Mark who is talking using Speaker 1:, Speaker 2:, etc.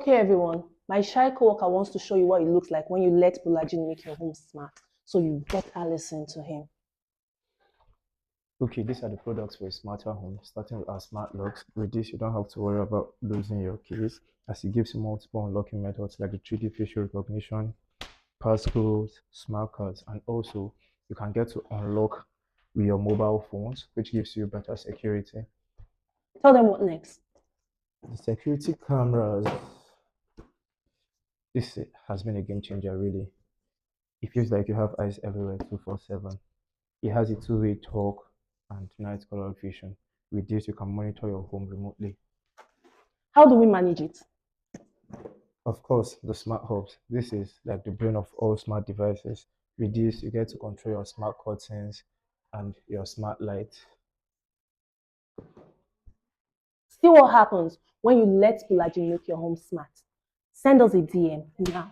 Speaker 1: Okay, everyone. My shy coworker wants to show you what it looks like when you let Bulaji make your home smart. So you better listen to him.
Speaker 2: Okay, these are the products for a smarter home, starting with our smart locks. With this, you don't have to worry about losing your keys, as it gives you multiple unlocking methods like the 3D facial recognition, passcodes, smart cards, and also you can get to unlock with your mobile phones, which gives you better security.
Speaker 1: Tell them what next.
Speaker 2: The security cameras, this has been a game changer, really. It feels like you have eyes everywhere 24/7. It has a two-way talk and night color vision. With this, you can monitor your home remotely.
Speaker 1: How do we manage it?
Speaker 2: Of course, the smart hubs. This is like the brain of all smart devices. With this, you get to control your smart curtains and your smart light.
Speaker 1: See what happens when you let Bulaji make your home smart. Send us a DM now.